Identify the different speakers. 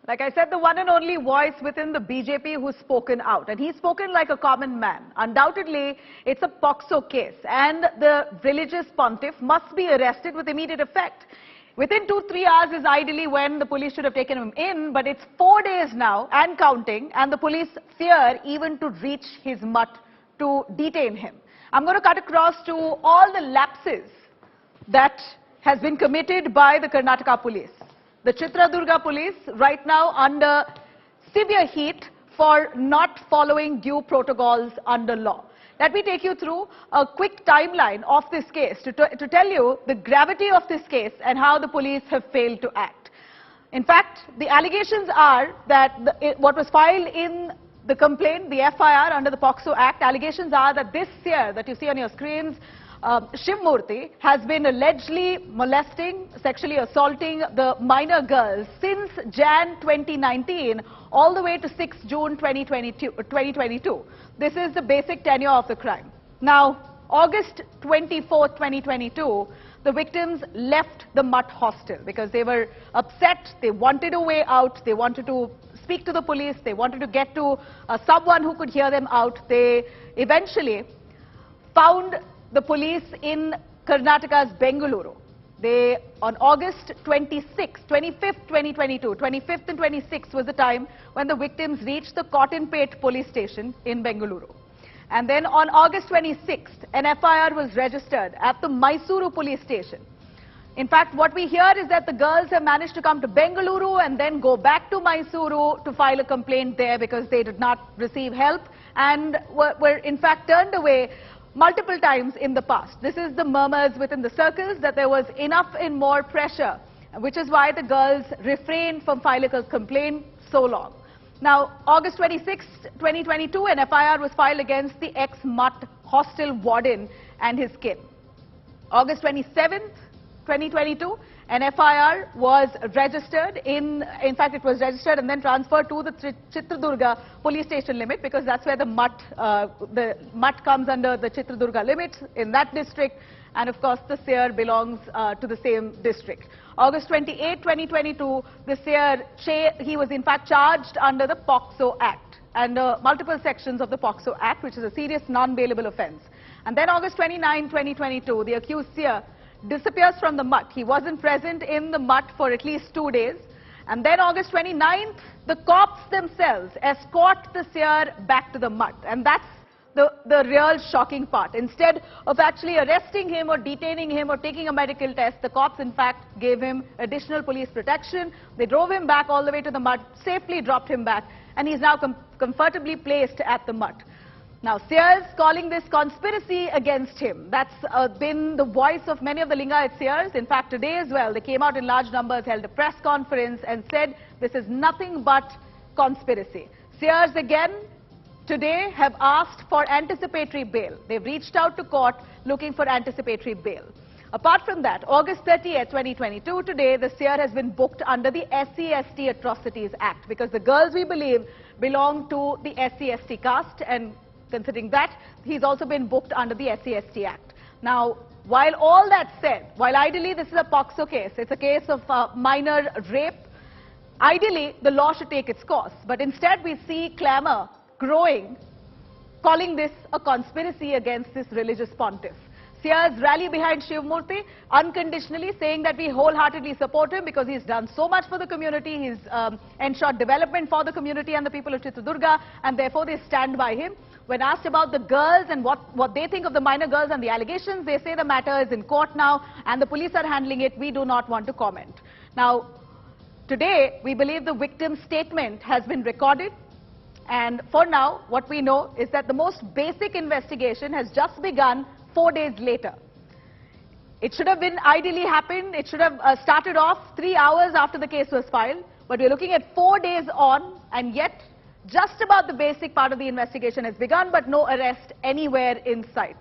Speaker 1: Like I said, the one and only voice within the BJP who's spoken out. And he's spoken like a common man. Undoubtedly, it's a POXO case. And the religious pontiff must be arrested with immediate effect. Within 2-3 hours is ideally when the police should have taken him in. But it's 4 days now and counting. And the police fear even to reach his Mutt to detain him. I'm going to cut across to all the lapses that has been committed by the Karnataka police. The Chitradurga police right now under severe heat for not following due protocols under law. Let me take you through a quick timeline of this case to tell you the gravity of this case and how the police have failed to act. In fact, the allegations are that what was filed in the complaint, the FIR under the POXO Act, allegations are that this Seer that you see on your screens, Shivmurthy, has been allegedly molesting, sexually assaulting the minor girls since Jan 2019 all the way to 6 June 2022. This is the basic tenure of the crime. Now, August 24, 2022, the victims left the Mutt hostel because they were upset, they wanted a way out, they wanted to speak to the police, they wanted to get to someone who could hear them out. They eventually found the police in Karnataka's Bengaluru. They, on August 25th, 2022, 25th and 26th was the time when the victims reached the Cottonpate police station in Bengaluru. And then on August 26th, an FIR was registered at the Mysuru police station. In fact, what we hear is that the girls have managed to come to Bengaluru and then go back to Mysuru to file a complaint there because they did not receive help and were in fact turned away multiple times in the past. This is the murmurs within the circles that there was enough and more pressure, which is why the girls refrained from filing a complaint so long. Now, August 26, 2022, an FIR was filed against the ex-Mutt hostel warden and his kin. August 27, 2022, an FIR was registered in fact, it was registered and then transferred to the Chitradurga police station limit because that's where the Mutt comes under the Chitradurga limits in that district. And of course, the Seer belongs to the same district. August 28, 2022, the Seer, he was in fact charged under the POXO Act and multiple sections of the POXO Act, which is a serious non-bailable offence. And then August 29, 2022, the accused Seer disappears from the Mutt. He wasn't present in the Mutt for at least 2 days. And then August 29th, the cops themselves escort the Seer back to the Mutt. And that's the real shocking part. Instead of actually arresting him or detaining him or taking a medical test, the cops in fact gave him additional police protection. They drove him back all the way to the Mutt, safely dropped him back, and he's now comfortably placed at the Mutt. Now, Seer's calling this conspiracy against him. That's been the voice of many of the Lingayat Seers. In fact, today as well, they came out in large numbers, held a press conference and said this is nothing but conspiracy. Seers again today have asked for anticipatory bail. They've reached out to court looking for anticipatory bail. Apart from that, August 30th, 2022, today the Seer has been booked under the SC/ST Atrocities Act because the girls, we believe, belong to the SC/ST caste, and considering that, he's also been booked under the SC/ST Act. Now, while all that said, while ideally this is a POXO case, it's a case of minor rape, ideally the law should take its course. But instead we see clamour growing, calling this a conspiracy against this religious pontiff. Seers rally behind Shivmurthy unconditionally, saying that we wholeheartedly support him because he's done so much for the community, he's ensured development for the community and the people of Chitradurga, and therefore they stand by him. When asked about the girls and what they think of the minor girls and the allegations, they say the matter is in court now and the police are handling it. We do not want to comment. Now, today, we believe the victim's statement has been recorded. And for now, what we know is that the most basic investigation has just begun 4 days later. It should have been ideally happened. It should have started off 3 hours after the case was filed. But we're looking at 4 days on, and yet just about the basic part of the investigation has begun, but no arrest anywhere in sight.